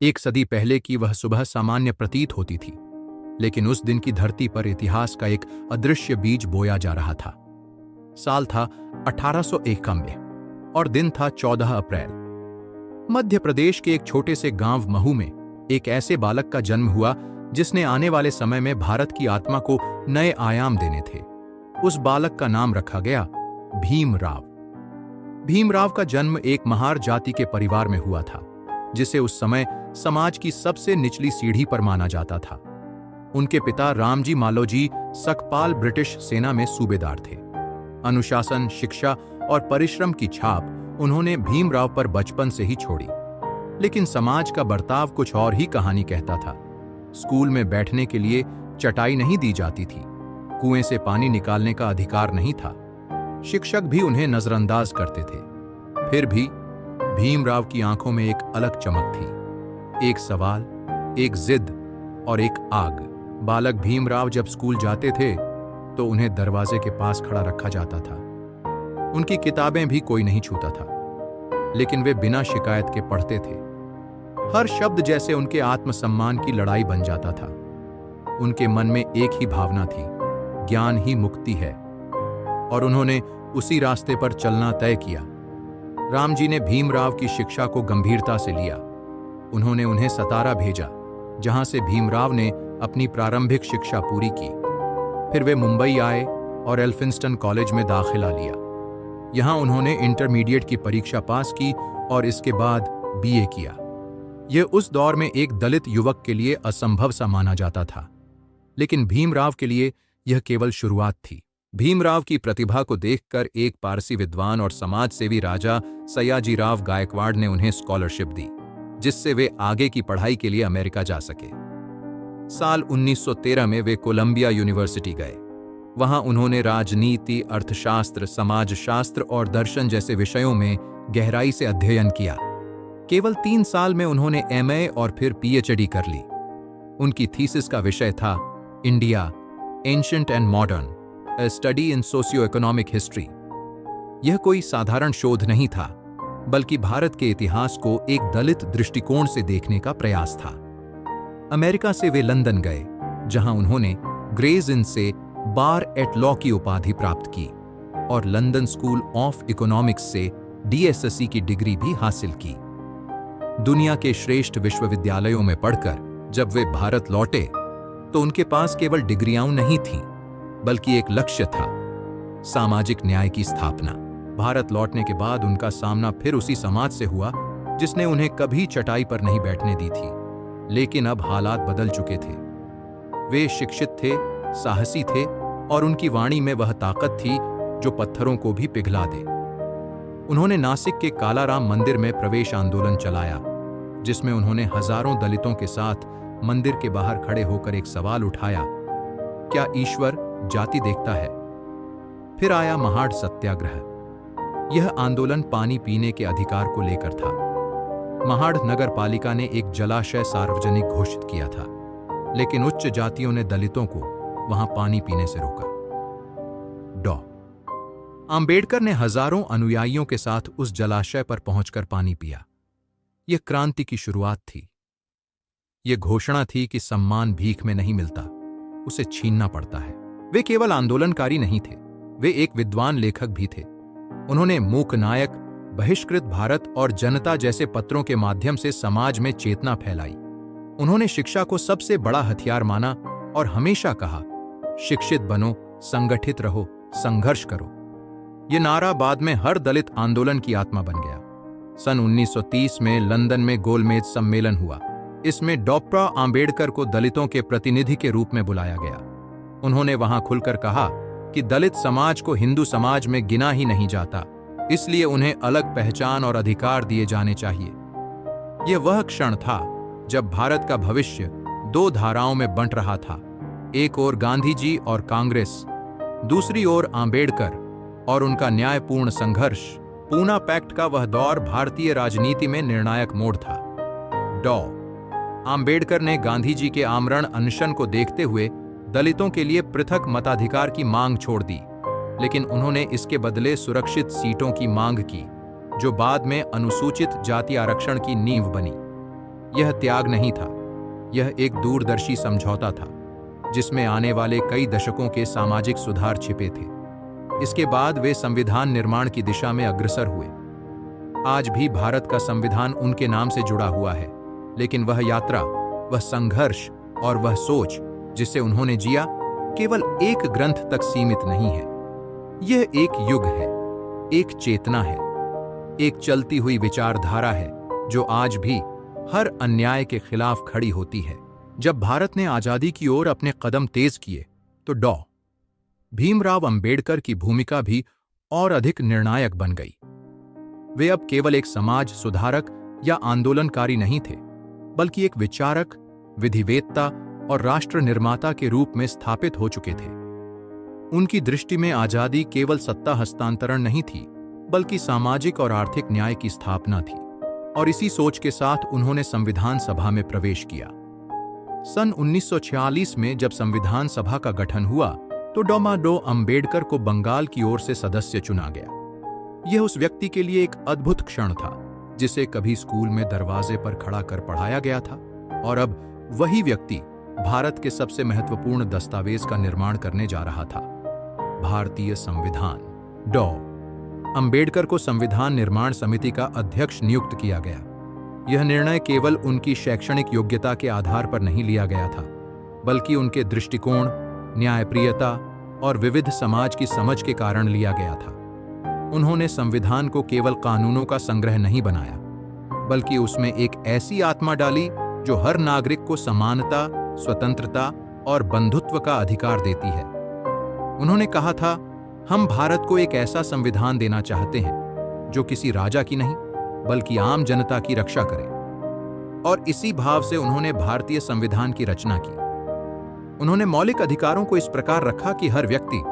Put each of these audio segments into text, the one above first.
एक सदी पहले की वह सुबह सामान्य प्रतीत होती थी, लेकिन उस दिन की धरती पर इतिहास का एक अदृश्य बीज बोया जा रहा था। साल था 1891 और दिन था 14 अप्रैल। मध्य प्रदेश के एक छोटे से गांव महू में एक ऐसे बालक का जन्म हुआ जिसने आने वाले समय में भारत की आत्मा को नए आयाम देने थे। उस बालक का नाम रखा गया भीमराव। भीमराव का जन्म एक महार जाति के परिवार में हुआ था, जिसे उस समय समाज की सबसे निचली सीढ़ी पर माना जाता था। उनके पिता रामजी मालोजी सकपाल ब्रिटिश सेना में सूबेदार थे। अनुशासन, शिक्षा और परिश्रम की छाप उन्होंने भीमराव पर बचपन से ही छोड़ी। लेकिन समाज का बर्ताव कुछ और ही कहानी कहता था। स्कूल में बैठने के लिए चटाई नहीं दी जाती थी, कुएं से पानी निकालने का अधिकार नहीं था, शिक्षक भी उन्हें नजरअंदाज करते थे। फिर भी भीमराव की आंखों में एक अलग चमक थी, एक सवाल, एक जिद और एक आग। बालक भीमराव जब स्कूल जाते थे तो उन्हें दरवाजे के पास खड़ा रखा जाता था। उनकी किताबें भी कोई नहीं छूता था, लेकिन वे बिना शिकायत के पढ़ते थे। हर शब्द जैसे उनके आत्मसम्मान की लड़ाई बन जाता था। उनके मन में एक ही भावना थी, ज्ञान ही मुक्ति है, और उन्होंने उसी रास्ते पर चलना तय किया। रामजी ने भीमराव की शिक्षा को गंभीरता से लिया। उन्होंने उन्हें सतारा भेजा, जहां से भीमराव ने अपनी प्रारंभिक शिक्षा पूरी की। फिर वे मुंबई आए और एल्फिंस्टन कॉलेज में दाखिला लिया। यहां उन्होंने इंटरमीडिएट की परीक्षा पास की और इसके बाद बीए किया। यह उस दौर में एक दलित युवक के लिए असंभव सा माना जाता था, लेकिन भीमराव के लिए यह केवल शुरुआत थी। भीमराव की प्रतिभा को देखकर एक पारसी विद्वान और समाजसेवी राजा सयाजीराव गायकवाड़ ने उन्हें स्कॉलरशिप दी, जिससे वे आगे की पढ़ाई के लिए अमेरिका जा सके। साल 1913 में वे कोलंबिया यूनिवर्सिटी गए। वहां उन्होंने राजनीति, अर्थशास्त्र, समाजशास्त्र और दर्शन जैसे विषयों में गहराई से अध्ययन किया। केवल 3 साल में उन्होंने एमए और फिर पीएचडी कर ली। उनकी थीसिस का विषय था India, ancient and modern, A study in socio-economic history। यह कोई साधारण शोध नहीं था, बल्कि भारत के इतिहास को एक दलित दृष्टिकोण से देखने का प्रयास था। अमेरिका से वे लंदन गए, जहां उन्होंने ग्रेज इन से बार एट लॉ की उपाधि प्राप्त की और लंदन स्कूल ऑफ इकोनॉमिक्स से डीएसएससी की डिग्री भी हासिल की। दुनिया के श्रेष्ठ विश्वविद्यालयों में पढ़कर जब वे भारत लौटे तो उनके पास केवल डिग्रियां नहीं थीं, बल्कि एक लक्ष्य था, सामाजिक न्याय की स्थापना। भारत लौटने के बाद उनका सामना फिर उसी समाज से हुआ जिसने उन्हें कभी चटाई पर नहीं बैठने दी थी। लेकिन अब हालात बदल चुके थे। वे शिक्षित थे, साहसी थे और उनकी वाणी में वह ताकत थी जो पत्थरों को भी पिघला दे। उन्होंने नासिक के कालाराम मंदिर में प्रवेश आंदोलन चलाया, जिसमें उन्होंने हजारों दलितों के साथ मंदिर के बाहर खड़े होकर एक सवाल उठाया, क्या ईश्वर जाति देखता है? फिर आया महाड़ सत्याग्रह। यह आंदोलन पानी पीने के अधिकार को लेकर था। महाड़ नगर पालिका ने एक जलाशय सार्वजनिक घोषित किया था, लेकिन उच्च जातियों ने दलितों को वहां पानी पीने से रोका। डॉ. आंबेडकर ने हजारों अनुयायियों के साथ उस जलाशय पर पहुंचकर पानी पिया। यह क्रांति की शुरुआत थी। यह घोषणा थी कि सम्मान भीख में नहीं मिलता, उसे छीनना पड़ता है। वे केवल आंदोलनकारी नहीं थे, वे एक विद्वान लेखक भी थे। उन्होंने मूक नायक, बहिष्कृत भारत और जनता जैसे पत्रों के माध्यम से समाज में चेतना फैलाई। उन्होंने शिक्षा को सबसे बड़ा हथियार माना और हमेशा कहा, शिक्षित बनो, संगठित रहो, संघर्ष करो। ये नारा बाद में हर दलित आंदोलन की आत्मा बन गया। सन 1930 में लंदन में गोलमेज सम्मेलन हुआ। इसमें डॉक्टर आंबेडकर को दलितों के प्रतिनिधि के रूप में बुलाया गया। उन्होंने वहां खुलकर कहा कि दलित समाज को हिंदू समाज में गिना ही नहीं जाता, इसलिए उन्हें अलग पहचान और अधिकार दिए जाने चाहिए। यह वह क्षण था जब भारत का भविष्य 2 धाराओं में बंट रहा था, एक ओर गांधी जी और कांग्रेस, दूसरी ओर आंबेडकर और उनका न्यायपूर्ण संघर्ष। पूना पैक्ट का वह दौर भारतीय राजनीति में निर्णायक मोड़ था। डॉ. आंबेडकर ने गांधी जी के आमरण अनशन को देखते हुए दलितों के लिए पृथक मताधिकार की मांग छोड़ दी, लेकिन उन्होंने इसके बदले सुरक्षित सीटों की मांग की, जो बाद में अनुसूचित जाति आरक्षण की नींव बनी। यह त्याग नहीं था, यह एक दूरदर्शी समझौता था जिसमें आने वाले कई दशकों के सामाजिक सुधार छिपे थे। इसके बाद वे संविधान निर्माण की दिशा में अग्रसर हुए। आज भी भारत का संविधान उनके नाम से जुड़ा हुआ है, लेकिन वह यात्रा, वह संघर्ष और वह सोच जिसे उन्होंने जिया, केवल एक ग्रंथ तक सीमित नहीं है। यह एक युग है, एक चेतना है, एक चलती हुई विचारधारा है जो आज भी हर अन्याय के खिलाफ खड़ी होती है। जब भारत ने आजादी की ओर अपने कदम तेज किए तो डॉ. भीमराव अंबेडकर की भूमिका भी और अधिक निर्णायक बन गई। वे अब केवल एक समाज सुधारक या आंदोलनकारी नहीं थे, बल्कि एक विचारक, विधिवेत्ता और राष्ट्र निर्माता के रूप में स्थापित हो चुके थे। उनकी दृष्टि में आजादी केवल सत्ता हस्तांतरण नहीं थी, बल्कि सामाजिक और आर्थिक न्याय की स्थापना थी, और इसी सोच के साथ उन्होंने संविधान सभा में प्रवेश किया। सन 1946 में जब संविधान सभा का गठन हुआ तो डॉ. अंबेडकर को बंगाल की ओर से सदस्य चुना गया। यह उस व्यक्ति के लिए एक अद्भुत क्षण था जिसे कभी स्कूल में दरवाजे पर खड़ा कर पढ़ाया गया था, और अब वही व्यक्ति भारत के सबसे महत्वपूर्ण दस्तावेज का निर्माण करने जा रहा था, भारतीय संविधान। डॉ. अंबेडकर को संविधान निर्माण समिति का अध्यक्ष नियुक्त किया गया। यह निर्णय केवल उनकी शैक्षणिक योग्यता के आधार पर नहीं लिया गया था, बल्कि उनके दृष्टिकोण, न्यायप्रियता और विविध समाज की समझ के कारण लिया गया था। उन्होंने संविधान को केवल कानूनों का संग्रह नहीं बनाया, बल्कि उसमें एक ऐसी आत्मा डाली जो हर नागरिक को समानता, स्वतंत्रता और बंधुत्व का अधिकार देती है। उन्होंने कहा था, हम भारत को एक ऐसा संविधान देना चाहते हैं जो किसी राजा की नहीं, बल्कि आम जनता की रक्षा करे। और इसी भाव से उन्होंने भारतीय संविधान की रचना की। उन्होंने मौलिक अधिकारों को इस प्रकार रखा कि हर व्यक्ति,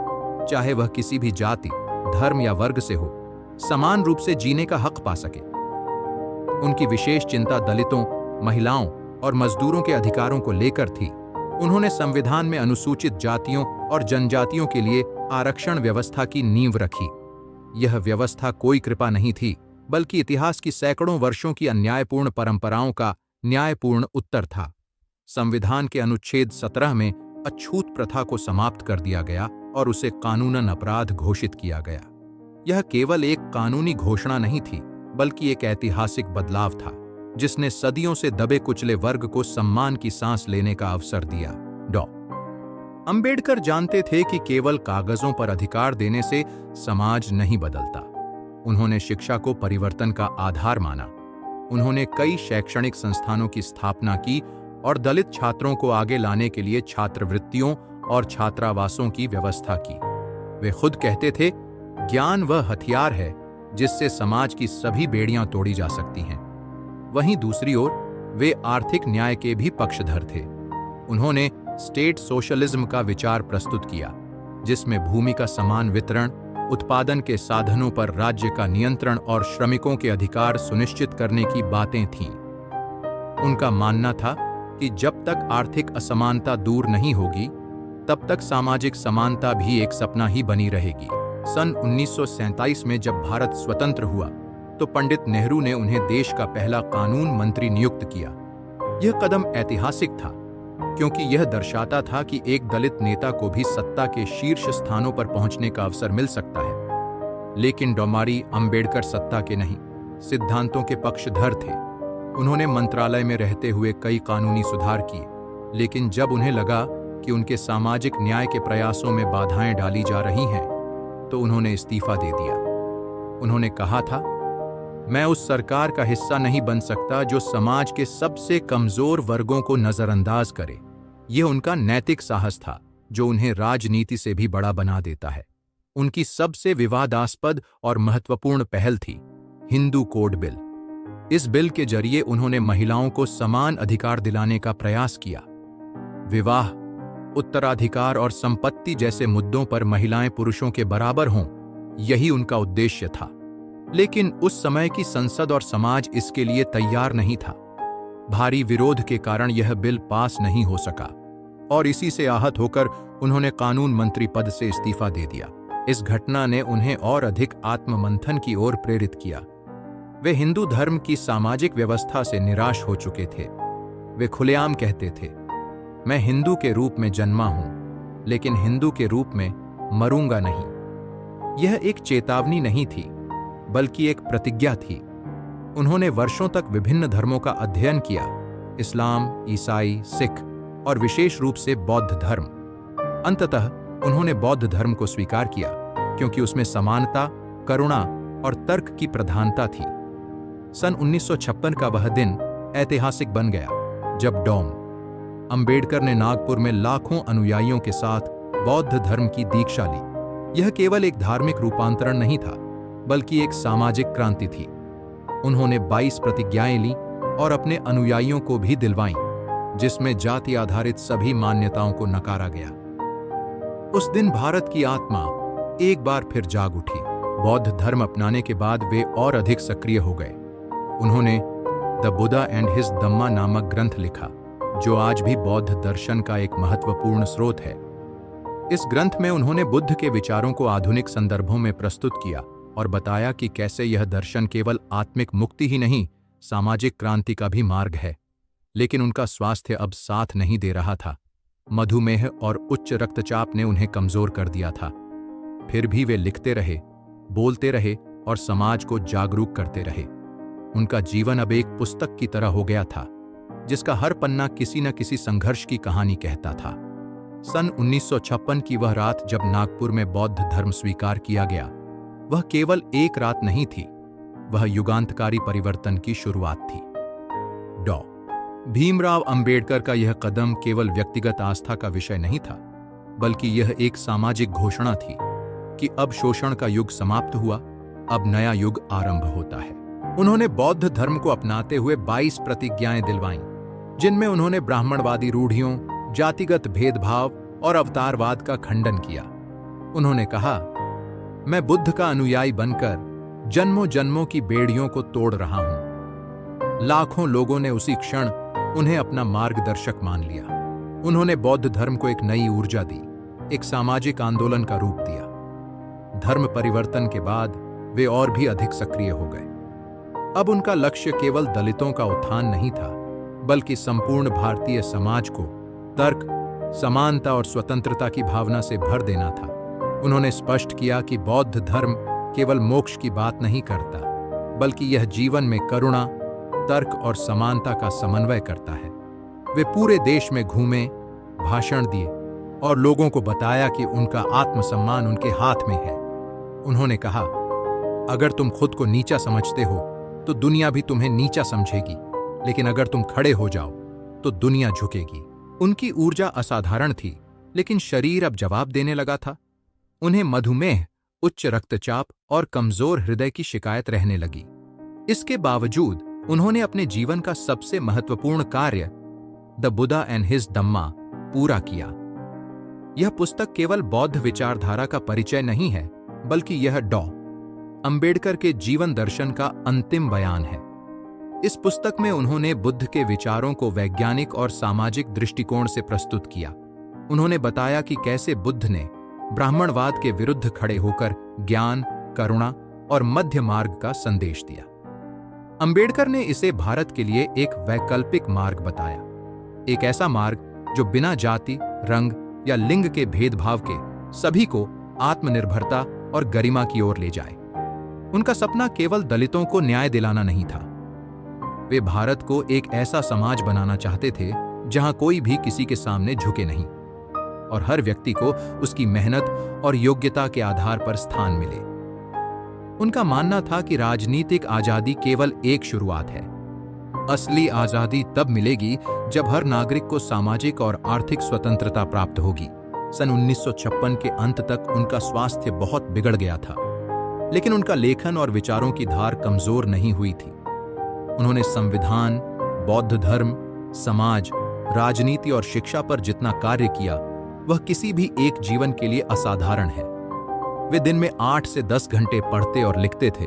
चाहे वह किसी भी जाति, धर्म या वर्ग से हो, समान रूप से जीने का हक पा सके। उनकी विशेष चिंता दलितों, महिलाओं और मजदूरों के अधिकारों को लेकर थी। उन्होंने संविधान में अनुसूचित जातियों और जनजातियों के लिए आरक्षण व्यवस्था की नींव रखी। यह व्यवस्था कोई कृपा नहीं थी, बल्कि इतिहास की सैकड़ों वर्षों की अन्यायपूर्ण परंपराओं का न्यायपूर्ण उत्तर था। संविधान के अनुच्छेद 17 में अछूत प्रथा को समाप्त कर दिया गया और उसे कानूनन अपराध घोषित किया गया। यह केवल एक कानूनी घोषणा नहीं थी, बल्कि एक ऐतिहासिक बदलाव था जिसने सदियों से दबे कुचले वर्ग को सम्मान की सांस लेने का अवसर दिया। डॉ. अंबेडकर जानते थे कि केवल कागजों पर अधिकार देने से समाज नहीं बदलता। उन्होंने शिक्षा को परिवर्तन का आधार माना। उन्होंने कई शैक्षणिक संस्थानों की स्थापना की और दलित छात्रों को आगे लाने के लिए छात्रवृत्तियों और छात्रावासों की व्यवस्था की। वे खुद कहते थे, ज्ञान वह हथियार है जिससे समाज की सभी बेड़ियां तोड़ी जा सकती हैं। वहीं दूसरी ओर वे आर्थिक न्याय के भी पक्षधर थे। उन्होंने स्टेट सोशलिज्म का विचार प्रस्तुत किया, जिसमें भूमि का समान वितरण, उत्पादन के साधनों पर राज्य का नियंत्रण और श्रमिकों के अधिकार सुनिश्चित करने की बातें थीं। उनका मानना था कि जब तक आर्थिक असमानता दूर नहीं होगी, तब तक सामाजिक समानता भी एक सपना ही बनी रहेगी। सन 1947 में जब भारत स्वतंत्र हुआ तो पंडित नेहरू ने उन्हें देश का पहला कानून मंत्री नियुक्त किया। यह कदम ऐतिहासिक था, क्योंकि यह दर्शाता था कि एक दलित नेता को भी सत्ता के शीर्ष स्थानों पर पहुंचने का अवसर मिल सकता है। लेकिन डॉ. अंबेडकर सत्ता के नहीं, सिद्धांतों के पक्षधर थे। उन्होंने मंत्रालय में रहते हुए कई कानूनी सुधार किए, लेकिन जब उन्हें लगा कि उनके सामाजिक न्याय के प्रयासों में बाधाएं डाली जा रही हैं, तो उन्होंने इस्तीफा दे दिया। उन्होंने कहा था, मैं उस सरकार का हिस्सा नहीं बन सकता जो समाज के सबसे कमजोर वर्गों को नजरअंदाज करे। यह उनका नैतिक साहस था जो उन्हें राजनीति से भी बड़ा बना देता है। उनकी सबसे विवादास्पद और महत्वपूर्ण पहल थी हिंदू कोड बिल। इस बिल के जरिए उन्होंने महिलाओं को समान अधिकार दिलाने का प्रयास किया। विवाह, उत्तराधिकार और संपत्ति जैसे मुद्दों पर महिलाएं पुरुषों के बराबर हों, यही उनका उद्देश्य था। लेकिन उस समय की संसद और समाज इसके लिए तैयार नहीं था। भारी विरोध के कारण यह बिल पास नहीं हो सका और इसी से आहत होकर उन्होंने कानून मंत्री पद से इस्तीफा दे दिया। इस घटना ने उन्हें और अधिक आत्ममंथन की ओर प्रेरित किया। वे हिंदू धर्म की सामाजिक व्यवस्था से निराश हो चुके थे। वे खुलेआम कहते थे, मैं हिंदू के रूप में जन्मा हूं, लेकिन हिंदू के रूप में मरूंगा नहीं। यह एक चेतावनी नहीं थी, बल्कि एक प्रतिज्ञा थी। उन्होंने वर्षों तक विभिन्न धर्मों का अध्ययन किया, इस्लाम, ईसाई, सिख और विशेष रूप से बौद्ध धर्म। अंततः उन्होंने बौद्ध धर्म को स्वीकार किया, क्योंकि उसमें समानता, करुणा और तर्क की प्रधानता थी। सन 1956 का वह दिन ऐतिहासिक बन गया, जब डॉ. अंबेडकर ने नागपुर में लाखों अनुयायियों के साथ बौद्ध धर्म की दीक्षा ली। यह केवल एक धार्मिक रूपांतरण नहीं था, बल्कि एक सामाजिक क्रांति थी। उन्होंने 22 प्रतिज्ञाएं लीं और अपने अनुयायियों को भी दिलवाईं, जिसमें जाति आधारित सभी मान्यताओं को नकारा गया। उस दिन भारत की आत्मा एक बार फिर जाग उठी। बौद्ध धर्म अपनाने के बाद वे और अधिक सक्रिय हो गए। उन्होंने द बुद्धा एंड हिज धम्मा नामक ग्रंथ लिखा, जो आज भी बौद्ध दर्शन का एक महत्वपूर्ण स्रोत है। इस ग्रंथ में उन्होंने बुद्ध के विचारों को आधुनिक संदर्भों में प्रस्तुत किया और बताया कि कैसे यह दर्शन केवल आत्मिक मुक्ति ही नहीं, सामाजिक क्रांति का भी मार्ग है। लेकिन उनका स्वास्थ्य अब साथ नहीं दे रहा था। मधुमेह और उच्च रक्तचाप ने उन्हें कमजोर कर दिया था। फिर भी वे लिखते रहे, बोलते रहे और समाज को जागरूक करते रहे। उनका जीवन अब एक पुस्तक की तरह हो गया था, जिसका हर पन्ना किसी न किसी संघर्ष की कहानी कहता था। सन 1956 की वह रात जब नागपुर में बौद्ध धर्म स्वीकार किया गया, वह केवल एक रात नहीं थी, वह युगांतकारी परिवर्तन की शुरुआत थी। डॉ. भीमराव अंबेडकर का यह कदम केवल व्यक्तिगत आस्था का विषय नहीं था, बल्कि यह एक सामाजिक घोषणा थी कि अब शोषण का युग समाप्त हुआ, अब नया युग आरंभ होता है। उन्होंने बौद्ध धर्म को अपनाते हुए 22 प्रतिज्ञाएं दिलवाईं, जिनमें उन्होंने ब्राह्मणवादी रूढ़ियों, जातिगत भेदभाव और अवतारवाद का खंडन किया। उन्होंने कहा, मैं बुद्ध का अनुयायी बनकर जन्मों जन्मों की बेड़ियों को तोड़ रहा हूं। लाखों लोगों ने उसी क्षण उन्हें अपना मार्गदर्शक मान लिया। उन्होंने बौद्ध धर्म को एक नई ऊर्जा दी, एक सामाजिक आंदोलन का रूप दिया। धर्म परिवर्तन के बाद वे और भी अधिक सक्रिय हो गए। अब उनका लक्ष्य केवल दलितों का उत्थान नहीं था, बल्कि संपूर्ण भारतीय समाज को तर्क, समानता और स्वतंत्रता की भावना से भर देना था। उन्होंने स्पष्ट किया कि बौद्ध धर्म केवल मोक्ष की बात नहीं करता, बल्कि यह जीवन में करुणा, तर्क और समानता का समन्वय करता है। वे पूरे देश में घूमे, भाषण दिए और लोगों को बताया कि उनका आत्मसम्मान उनके हाथ में है। उन्होंने कहा, अगर तुम खुद को नीचा समझते हो तो दुनिया भी तुम्हें नीचा समझेगी, लेकिन अगर तुम खड़े हो जाओ तो दुनिया झुकेगी। उनकी ऊर्जा असाधारण थी, लेकिन शरीर अब जवाब देने लगा था। उन्हें मधुमेह, उच्च रक्तचाप और कमजोर हृदय की शिकायत रहने लगी। इसके बावजूद उन्होंने अपने जीवन का सबसे महत्वपूर्ण कार्य द बुद्धा एंड हिज धम्मा पूरा किया। यह पुस्तक केवल बौद्ध विचारधारा का परिचय नहीं है, बल्कि यह डॉ. अंबेडकर के जीवन दर्शन का अंतिम बयान है। इस पुस्तक में उन्होंने बुद्ध के विचारों को वैज्ञानिक और सामाजिक दृष्टिकोण से प्रस्तुत किया। उन्होंने बताया कि कैसे बुद्ध ने ब्राह्मणवाद के विरुद्ध खड़े होकर ज्ञान, करुणा और मध्य मार्ग का संदेश दिया। अंबेडकर ने इसे भारत के लिए एक वैकल्पिक मार्ग बताया, एक ऐसा मार्ग जो बिना जाति, रंग या लिंग के भेदभाव के सभी को आत्मनिर्भरता और गरिमा की ओर ले जाए। उनका सपना केवल दलितों को न्याय दिलाना नहीं था। वे भारत को एक ऐसा समाज बनाना चाहते थे जहां कोई भी किसी के सामने झुके नहीं और हर व्यक्ति को उसकी मेहनत और योग्यता के आधार पर स्थान मिले। उनका मानना था कि राजनीतिक आजादी केवल एक शुरुआत है। असली आजादी तब मिलेगी जब हर नागरिक को सामाजिक और आर्थिक स्वतंत्रता प्राप्त होगी। सन 1956 के अंत तक उनका स्वास्थ्य बहुत बिगड़ गया था, लेकिन उनका लेखन और विचारों की धार कमजोर नहीं हुई थी। उन्होंने संविधान, बौद्ध धर्म, समाज, राजनीति और शिक्षा पर जितना कार्य किया, वह किसी भी एक जीवन के लिए असाधारण है। वे दिन में 8 से 10 घंटे पढ़ते और लिखते थे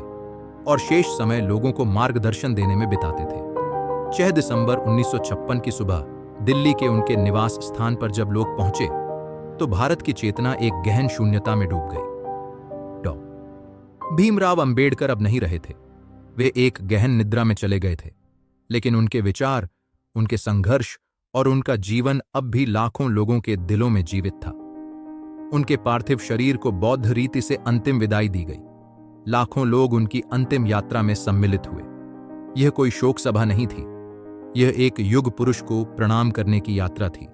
और शेष समय लोगों को मार्गदर्शन देने में बिताते थे। 6 दिसंबर 1956 की सुबह दिल्ली के उनके निवास स्थान पर जब लोग पहुंचे तो भारत की चेतना एक गहन शून्यता में डूब गई। डॉ. भीमराव अंबेडकर अब नहीं रहे थे। वे एक गहन निद्रा में चले गए थे, लेकिन उनके विचार, उनके संघर्ष और उनका जीवन अब भी लाखों लोगों के दिलों में जीवित था। उनके पार्थिव शरीर को बौद्ध रीति से अंतिम विदाई दी गई। लाखों लोग उनकी अंतिम यात्रा में सम्मिलित हुए। यह कोई शोक सभा नहीं थी, यह एक युग पुरुष को प्रणाम करने की यात्रा थी।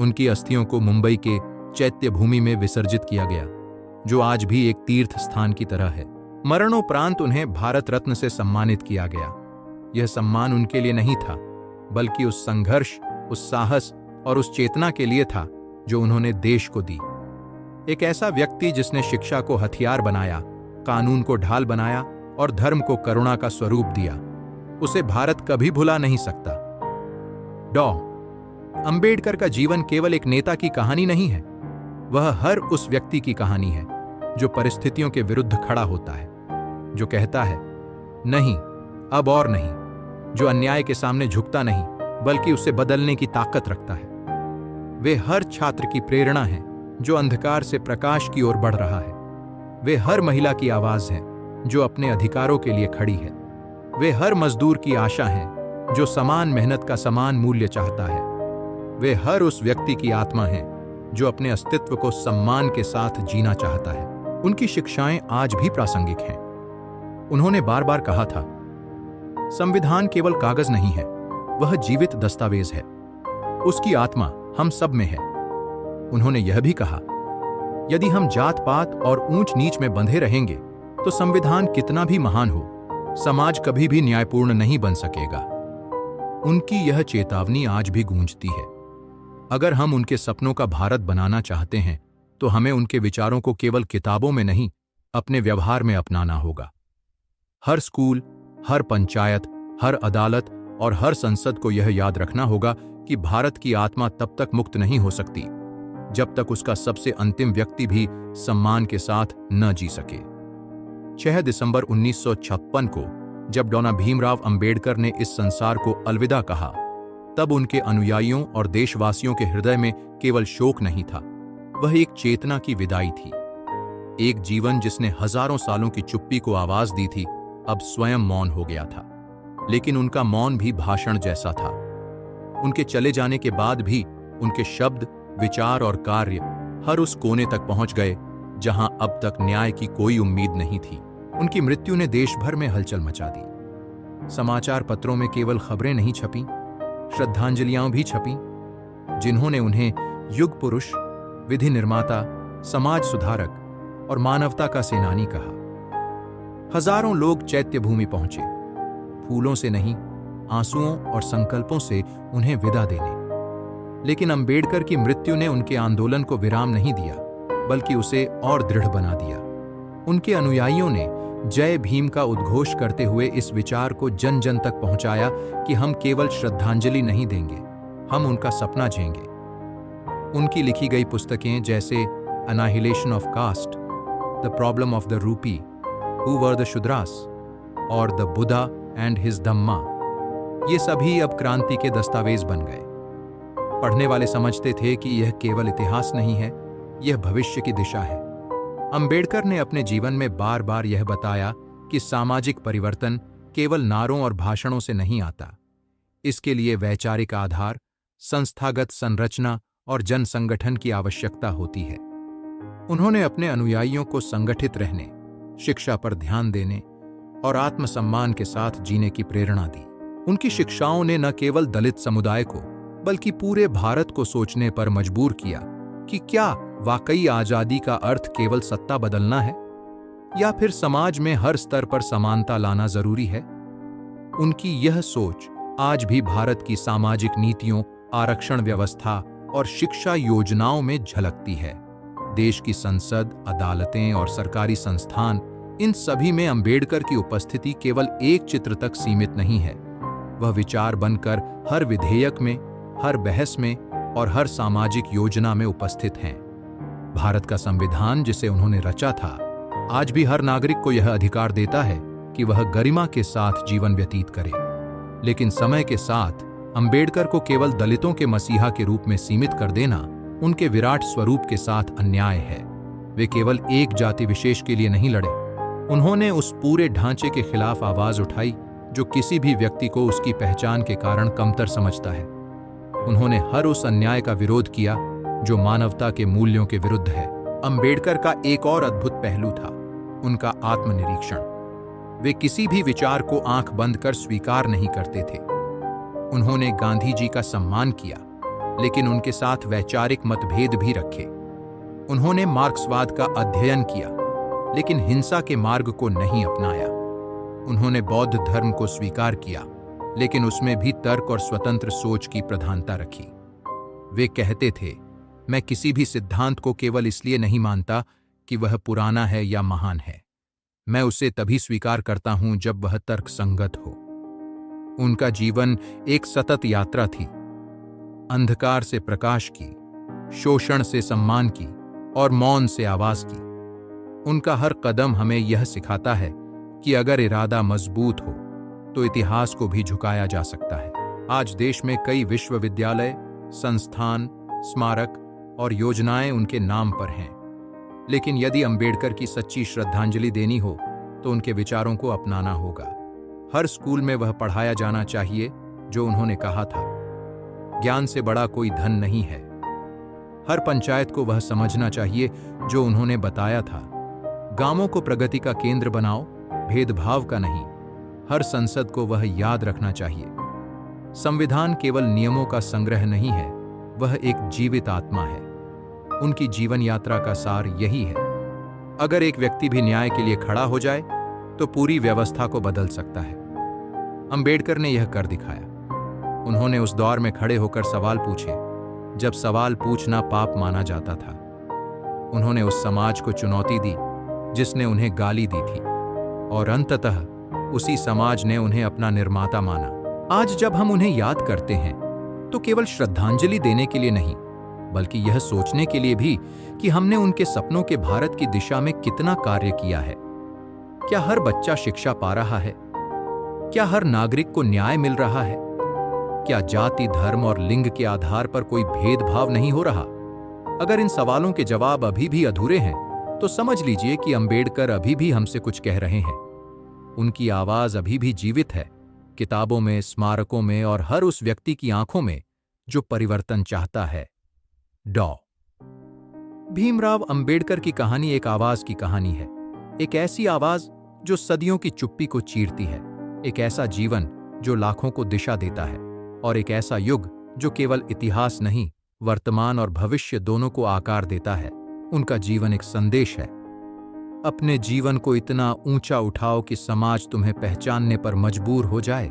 उनकी अस्थियों को मुंबई के चैत्य भूमि में विसर्जित किया गया, जो आज भी एक तीर्थ स्थान की तरह है। मरणोपरांत उन्हें भारत रत्न से सम्मानित किया गया। यह सम्मान उनके लिए नहीं था, बल्कि उस संघर्ष, उस साहस और उस चेतना के लिए था जो उन्होंने देश को दी। एक ऐसा व्यक्ति जिसने शिक्षा को हथियार बनाया, कानून को ढाल बनाया और धर्म को करुणा का स्वरूप दिया, उसे भारत कभी भुला नहीं सकता। डॉ. अंबेडकर का जीवन केवल एक नेता की कहानी नहीं है, वह हर उस व्यक्ति की कहानी है जो परिस्थितियों के विरुद्ध खड़ा होता है, जो कहता है नहीं, अब और नहीं, जो अन्याय के सामने झुकता नहीं बल्कि उसे बदलने की ताकत रखता है। वे हर छात्र की प्रेरणा हैं जो अंधकार से प्रकाश की ओर बढ़ रहा है। वे हर महिला की आवाज है जो अपने अधिकारों के लिए खड़ी है। वे हर मजदूर की आशा हैं जो समान मेहनत का समान मूल्य चाहता है। वे हर उस व्यक्ति की आत्मा हैं जो अपने अस्तित्व को सम्मान के साथ जीना चाहता है। उनकी शिक्षाएं आज भी प्रासंगिक हैं। उन्होंने बार बार कहा था, संविधान केवल कागज नहीं है, वह जीवित दस्तावेज है। उसकी आत्मा हम सब में है। उन्होंने यह भी कहा, यदि हम जात पात और ऊंच नीच में बंधे रहेंगे तो संविधान कितना भी महान हो, समाज कभी भी न्यायपूर्ण नहीं बन सकेगा। उनकी यह चेतावनी आज भी गूंजती है। अगर हम उनके सपनों का भारत बनाना चाहते हैं तो हमें उनके विचारों को केवल किताबों में नहीं, अपने व्यवहार में अपनाना होगा। हर स्कूल, हर पंचायत, हर अदालत और हर संसद को यह याद रखना होगा कि भारत की आत्मा तब तक मुक्त नहीं हो सकती जब तक उसका सबसे अंतिम व्यक्ति भी सम्मान के साथ न जी सके। 6 दिसंबर 1956 को जब डॉ. भीमराव अंबेडकर ने इस संसार को अलविदा कहा, तब उनके अनुयायियों और देशवासियों के हृदय में केवल शोक नहीं था, वह एक चेतना की विदाई थी। एक जीवन जिसने हजारों सालों की चुप्पी को आवाज दी थी, अब स्वयं मौन हो गया था। लेकिन उनका मौन भी भाषण जैसा था। उनके चले जाने के बाद भी उनके शब्द, विचार और कार्य हर उस कोने तक पहुंच गए जहां अब तक न्याय की कोई उम्मीद नहीं थी। उनकी मृत्यु ने देश भर में हलचल मचा दी। समाचार पत्रों में केवल खबरें नहीं छपीं, श्रद्धांजलियां भी छपीं, जिन्होंने उन्हें युग पुरुष, विधि निर्माता, समाज सुधारक और मानवता का सेनानी कहा। हजारों लोग चैत्य भूमि पहुंचे, फूलों से नहीं, आंसुओं और संकल्पों से उन्हें विदा देने। लेकिन अंबेडकर की मृत्यु ने उनके आंदोलन को विराम नहीं दिया, बल्कि उसे और दृढ़ बना दिया। उनके अनुयायियों ने जय भीम का उद्घोष करते हुए इस विचार को जन जन तक पहुंचाया कि हम केवल श्रद्धांजलि नहीं देंगे, हम उनका सपना जिएंगे। उनकी लिखी गई पुस्तकें जैसे annihilation of caste, the problem of the rupee, who were the Shudras और the Buddha and his Dhamma, ये सभी अब क्रांति के दस्तावेज बन गए। पढ़ने वाले समझते थे कि यह केवल इतिहास नहीं है, यह भविष्य की दिशा है। अंबेडकर ने अपने जीवन में बार बार यह बताया कि सामाजिक परिवर्तन केवल नारों और भाषणों से नहीं आता। इसके लिए वैचारिक आधार, संस्थागत संरचना और जन संगठन की आवश्यकता होती है। उन्होंने अपने अनुयायियों को संगठित रहने, शिक्षा पर ध्यान देने और आत्मसम्मान के साथ जीने की प्रेरणा दी। उनकी शिक्षाओं ने न केवल दलित समुदाय को बल्कि पूरे भारत को सोचने पर मजबूर किया कि क्या वाकई आजादी का अर्थ केवल सत्ता बदलना है या फिर समाज में हर स्तर पर समानता लाना जरूरी है। उनकी यह सोच आज भी भारत की सामाजिक नीतियों, आरक्षण व्यवस्था और शिक्षा योजनाओं में झलकती है। देश की संसद, अदालतें और सरकारी संस्थान, इन सभी में अंबेडकर की उपस्थिति केवल एक चित्र तक सीमित नहीं है, वह विचार बनकर हर विधेयक में, हर बहस में और हर सामाजिक योजना में उपस्थित हैं। भारत का संविधान जिसे उन्होंने रचा था, आज भी हर नागरिक को यह अधिकार देता है कि वह गरिमा के साथ जीवन व्यतीत करे। लेकिन समय के साथ अंबेडकर को केवल दलितों के मसीहा के रूप में सीमित कर देना उनके विराट स्वरूप के साथ अन्याय है। वे केवल एक जाति विशेष के लिए नहीं लड़े, उन्होंने उस पूरे ढांचे के खिलाफ आवाज उठाई जो किसी भी व्यक्ति को उसकी पहचान के कारण कमतर समझता है। उन्होंने हर उस अन्याय का विरोध किया जो मानवता के मूल्यों के विरुद्ध है। अंबेडकर का एक और अद्भुत पहलू था उनका आत्मनिरीक्षण। वे किसी भी विचार को आंख बंद कर स्वीकार नहीं करते थे। उन्होंने गांधी जी का सम्मान किया, लेकिन उनके साथ वैचारिक मतभेद भी रखे। उन्होंने मार्क्सवाद का अध्ययन किया, लेकिन हिंसा के मार्ग को नहीं अपनाया। उन्होंने बौद्ध धर्म को स्वीकार किया, लेकिन उसमें भी तर्क और स्वतंत्र सोच की प्रधानता रखी। वे कहते थे, मैं किसी भी सिद्धांत को केवल इसलिए नहीं मानता कि वह पुराना है या महान है। मैं उसे तभी स्वीकार करता हूं जब वह तर्कसंगत हो। उनका जीवन एक सतत यात्रा थी, अंधकार से प्रकाश की, शोषण से सम्मान की और मौन से आवाज की। उनका हर कदम हमें यह सिखाता है कि अगर इरादा मजबूत हो तो इतिहास को भी झुकाया जा सकता है। आज देश में कई विश्वविद्यालय, संस्थान, स्मारक और योजनाएं उनके नाम पर हैं। लेकिन यदि अंबेडकर की सच्ची श्रद्धांजलि देनी हो तो उनके विचारों को अपनाना होगा। हर स्कूल में वह पढ़ाया जाना चाहिए जो उन्होंने कहा था, ज्ञान से बड़ा कोई धन नहीं है। हर पंचायत को वह समझना चाहिए जो उन्होंने बताया था। गांवों को प्रगति का केंद्र बनाओ, भेदभाव का नहीं। हर संसद को वह याद रखना चाहिए, संविधान केवल नियमों का संग्रह नहीं है, वह एक जीवित आत्मा है। उनकी जीवन यात्रा का सार यही है, अगर एक व्यक्ति भी न्याय के लिए खड़ा हो जाए तो पूरी व्यवस्था को बदल सकता है। अंबेडकर ने यह कर दिखाया। उन्होंने उस दौर में खड़े होकर सवाल पूछे जब सवाल पूछना पाप माना जाता था। उन्होंने उस समाज को चुनौती दी जिसने उन्हें गाली दी थी, और अंततः उसी समाज ने उन्हें अपना निर्माता माना। आज जब हम उन्हें याद करते हैं तो केवल श्रद्धांजलि देने के लिए नहीं, बल्कि यह सोचने के लिए भी कि हमने उनके सपनों के भारत की दिशा में कितना कार्य किया है। क्या हर बच्चा शिक्षा पा रहा है? क्या हर नागरिक को न्याय मिल रहा है? क्या जाति, धर्म और लिंग के आधार पर कोई भेदभाव नहीं हो रहा? अगर इन सवालों के जवाब अभी भी अधूरे हैं तो समझ लीजिए कि अंबेडकर अभी भी हमसे कुछ कह रहे हैं। उनकी आवाज अभी भी जीवित है, किताबों में, स्मारकों में और हर उस व्यक्ति की आंखों में जो परिवर्तन चाहता है। डॉ. भीमराव अंबेडकर की कहानी एक आवाज की कहानी है, एक ऐसी आवाज जो सदियों की चुप्पी को चीरती है, एक ऐसा जीवन जो लाखों को दिशा देता है, और एक ऐसा युग जो केवल इतिहास नहीं, वर्तमान और भविष्य दोनों को आकार देता है। उनका जीवन एक संदेश है, अपने जीवन को इतना ऊंचा उठाओ कि समाज तुम्हें पहचानने पर मजबूर हो जाए।